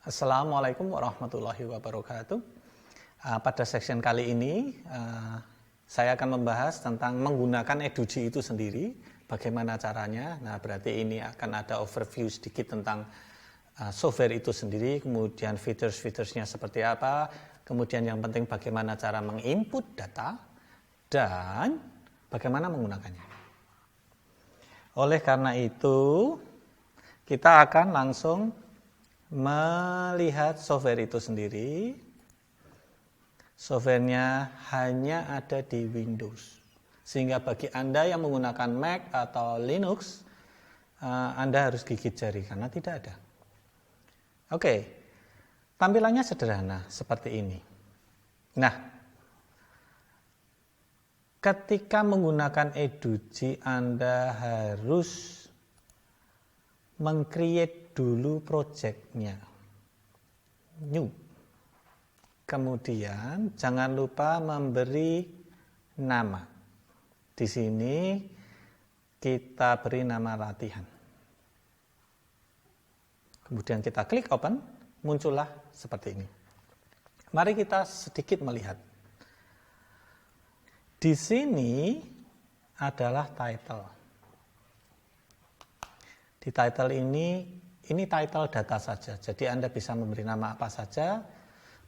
Assalamualaikum warahmatullahi wabarakatuh. Pada section kali ini saya akan membahas tentang menggunakan Edugy itu sendiri, bagaimana caranya. Nah, berarti ini akan ada overview sedikit tentang software itu sendiri, kemudian features-featuresnya seperti apa, kemudian yang penting bagaimana cara menginput data, dan bagaimana menggunakannya. Oleh karena itu, kita akan langsung melihat software itu sendiri. Softwarenya hanya ada di Windows, sehingga bagi Anda yang menggunakan Mac atau Linux, Anda harus gigit jari karena tidak ada. Oke, tampilannya sederhana seperti ini. Nah, ketika menggunakan Edugy, Anda harus meng-create dulu project-nya, new. Kemudian jangan lupa memberi nama. Di sini kita beri nama latihan. Kemudian kita klik open, muncullah seperti ini. Mari kita sedikit melihat. Di sini adalah title. Di title ini title data saja, jadi Anda bisa memberi nama apa saja.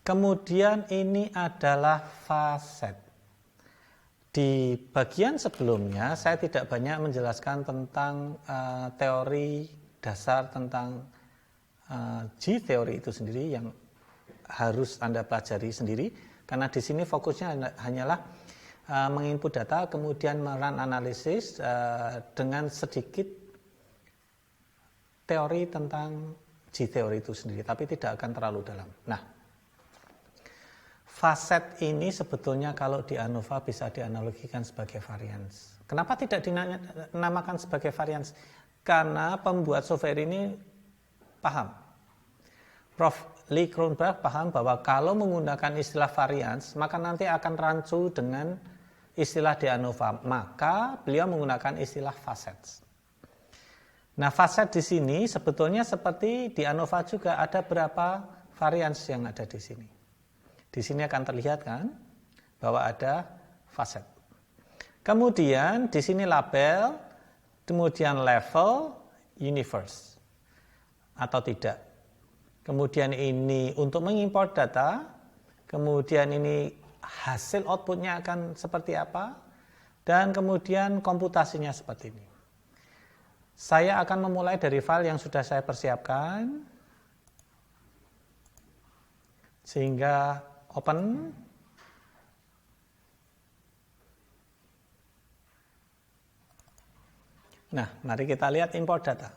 Kemudian ini adalah facet. Di bagian sebelumnya saya tidak banyak menjelaskan tentang teori dasar tentang G-teori itu sendiri yang harus Anda pelajari sendiri, karena di sini fokusnya hanyalah menginput data, kemudian merun analisis dengan sedikit teori tentang G-teori itu sendiri, tapi tidak akan terlalu dalam. Nah, facet ini sebetulnya kalau di ANOVA bisa dianalogikan sebagai variance. Kenapa tidak dinamakan sebagai variance? Karena pembuat software ini paham. Prof. Lee Kronberg paham bahwa kalau menggunakan istilah variance, maka nanti akan rancu dengan istilah di ANOVA. Maka beliau menggunakan istilah facets. Nah, facet di sini sebetulnya seperti di ANOVA juga ada berapa variance yang ada di sini. Di sini akan terlihat kan bahwa ada facet. Kemudian di sini label, kemudian level, universe atau tidak. Kemudian ini untuk mengimport data, kemudian ini hasil outputnya akan seperti apa, dan kemudian komputasinya seperti ini. Saya akan memulai dari file yang sudah saya persiapkan, sehingga open. Nah, mari kita lihat import data.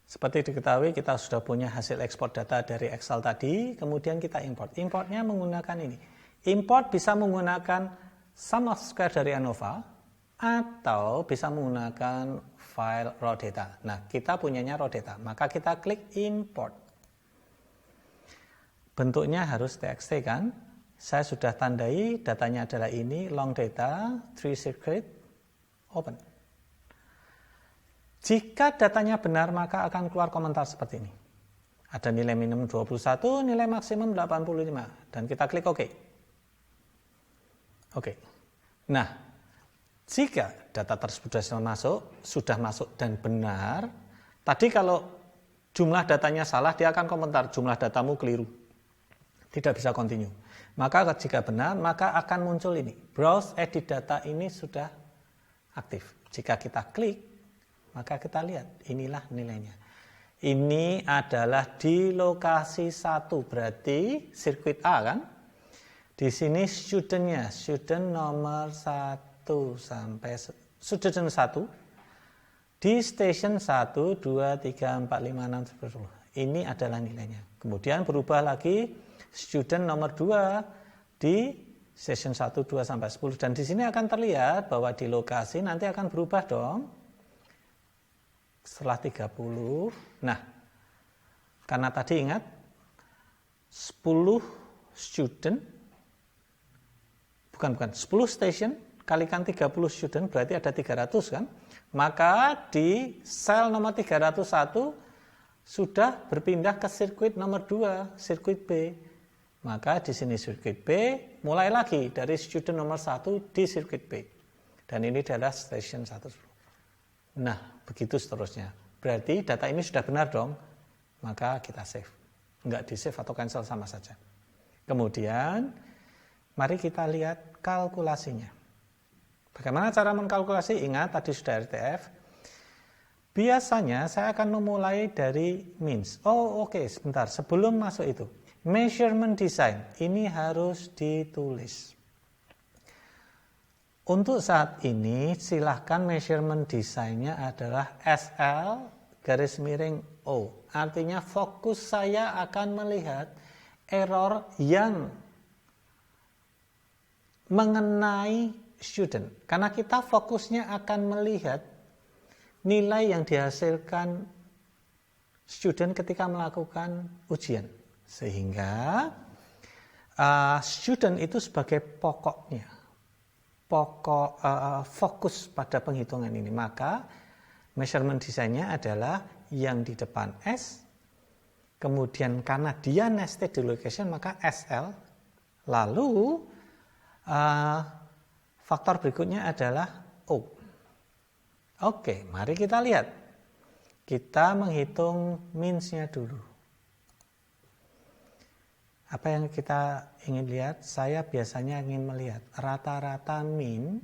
Seperti diketahui, kita sudah punya hasil ekspor data dari Excel tadi, kemudian kita import. Importnya menggunakan ini. Import bisa menggunakan sum of square dari ANOVA, atau bisa menggunakan file raw data. Nah, kita punyanya raw data, maka kita klik import. Bentuknya harus txt kan? Saya sudah tandai datanya adalah ini, long data, 3 circuit, open. Jika datanya benar, maka akan keluar komentar seperti ini. Ada nilai minimum 21, nilai maksimum 85, dan kita klik OK. Oke. Nah, jika data tersebut sudah masuk dan benar, tadi kalau jumlah datanya salah, dia akan komentar jumlah datamu keliru, tidak bisa continue. Maka jika benar, maka akan muncul ini, browse edit data ini sudah aktif. Jika kita klik, maka kita lihat, inilah nilainya. Ini adalah di lokasi 1, berarti sirkuit A kan? Di sini student-nya, student nomor 1 sampai student 1 di station 1, 2, 3, 4, 5, 6, 10. Ini adalah nilainya. Kemudian berubah lagi student nomor 2 di station 1, 2, sampai 10. Dan di sini akan terlihat bahwa di lokasi nanti akan berubah dong setelah 30. Nah, karena tadi ingat 10 student, bukan 10 station kalikan 30 student berarti ada 300 kan? Maka di sel nomor 301 sudah berpindah ke sirkuit nomor 2, sirkuit B. Maka di sini sirkuit B, mulai lagi dari student nomor 1 di sirkuit B. Dan ini adalah station 1. Nah, begitu seterusnya. Berarti data ini sudah benar dong, maka kita save. Enggak di-save atau cancel sama saja. Kemudian, mari kita lihat kalkulasinya. Bagaimana cara mengkalkulasi? Ingat, tadi sudah RTF. Biasanya saya akan memulai dari means. Oh, oke, sebentar. Sebelum masuk itu, measurement design ini harus ditulis. Untuk saat ini, silahkan measurement design-nya adalah SL_O. Artinya fokus saya akan melihat error yang mengenai student. Karena kita fokusnya akan melihat nilai yang dihasilkan student ketika melakukan ujian. Sehingga student itu sebagai fokus pada penghitungan ini. Maka measurement design-nya adalah yang di depan S, kemudian karena dia nested di location maka SL, lalu faktor berikutnya adalah O. Oke, mari kita lihat. Kita menghitung means-nya dulu. Apa yang kita ingin lihat? Saya biasanya ingin melihat rata-rata mean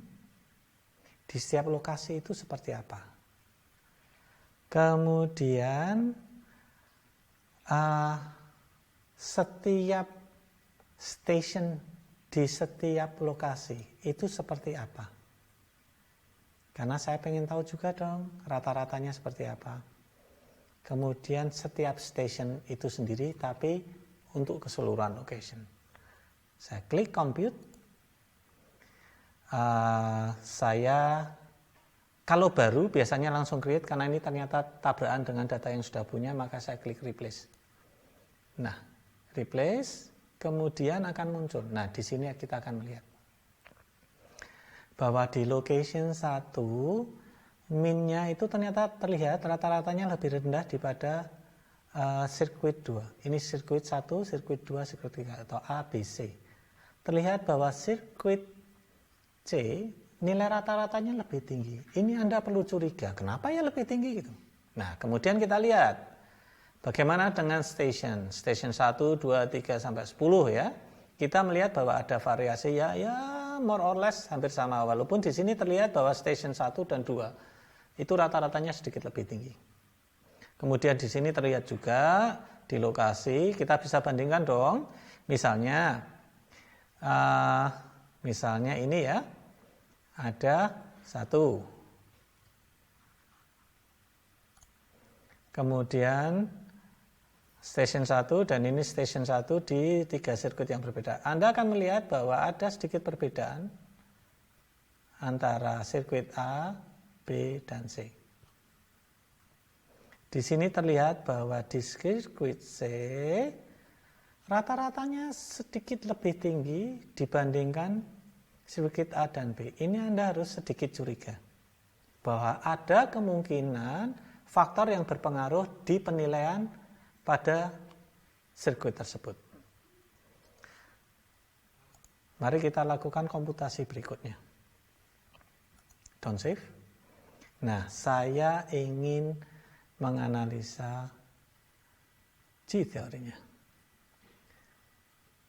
di setiap lokasi itu seperti apa. Kemudian setiap station di setiap lokasi itu seperti apa. Karena saya pengen tahu juga dong rata-ratanya seperti apa. Kemudian setiap station itu sendiri tapi untuk keseluruhan location. Saya klik compute. Saya kalau baru biasanya langsung create karena ini ternyata tabrakan dengan data yang sudah punya, maka saya klik replace. Nah, replace kemudian akan muncul. Nah, di sini kita akan melihat bahwa di location 1 min-nya itu ternyata terlihat rata-ratanya lebih rendah daripada sirkuit 2. Ini sirkuit 1, sirkuit 2, sirkuit 3 atau A, B, C. Terlihat bahwa sirkuit C nilai rata-ratanya lebih tinggi. Ini Anda perlu curiga, kenapa ya lebih tinggi gitu? Nah, kemudian kita lihat bagaimana dengan station 1, 2, 3 sampai 10 ya. Kita melihat bahwa ada variasi ya more or less hampir sama, walaupun di sini terlihat bahwa station 1 dan 2 itu rata-ratanya sedikit lebih tinggi. Kemudian di sini terlihat juga di lokasi kita bisa bandingkan dong. Misalnya ini ya, ada 1. Kemudian station 1 dan ini station 1 di 3 sirkuit yang berbeda. Anda akan melihat bahwa ada sedikit perbedaan antara sirkuit A, B, dan C. Di sini terlihat bahwa di sirkuit C rata-ratanya sedikit lebih tinggi dibandingkan sirkuit A dan B. Ini Anda harus sedikit curiga bahwa ada kemungkinan faktor yang berpengaruh di penilaian pada sirkuit tersebut. Mari kita lakukan komputasi berikutnya. Don't save. Nah, saya ingin menganalisa G-teorinya.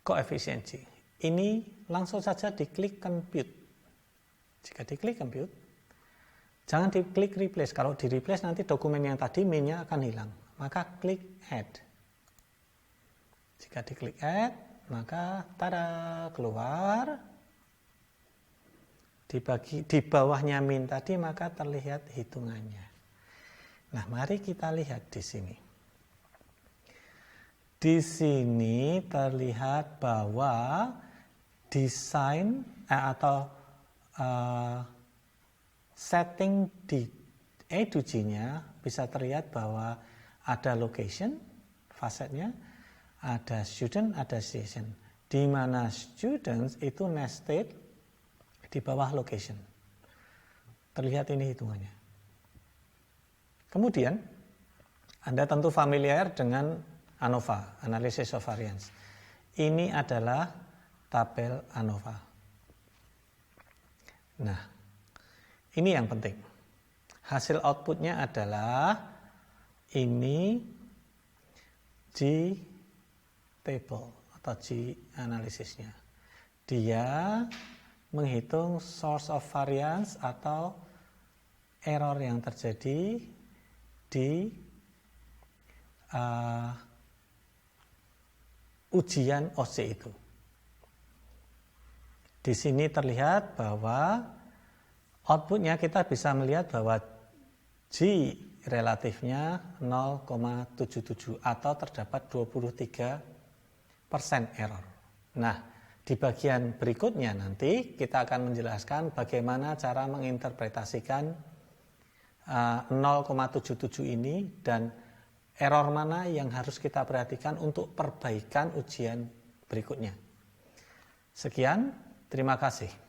Koefisien G. Ini langsung saja diklik compute. Jika diklik compute, jangan diklik replace. Kalau di replace nanti dokumen yang tadi min-nya akan hilang. Maka klik add. Jika diklik add, maka tada, keluar. Di bawahnya min tadi maka terlihat hitungannya. Nah, mari kita lihat di sini. Di sini terlihat bahwa desain atau setting di E to G-nya bisa terlihat bahwa ada location, facetnya, ada student, ada station. Di mana students itu nested di bawah location. Terlihat ini hitungannya. Kemudian Anda tentu familiar dengan ANOVA, Analysis of Variance. Ini adalah tabel ANOVA. Nah, ini yang penting. Hasil outputnya adalah ini G table atau G analisisnya. Dia menghitung source of variance atau error yang terjadi di ujian OC itu. Di sini terlihat bahwa outputnya kita bisa melihat bahwa G relatifnya 0,77 atau terdapat 23% error. Nah, di bagian berikutnya nanti kita akan menjelaskan bagaimana cara menginterpretasikan 0,77 ini dan error mana yang harus kita perhatikan untuk perbaikan ujian berikutnya. Sekian, terima kasih.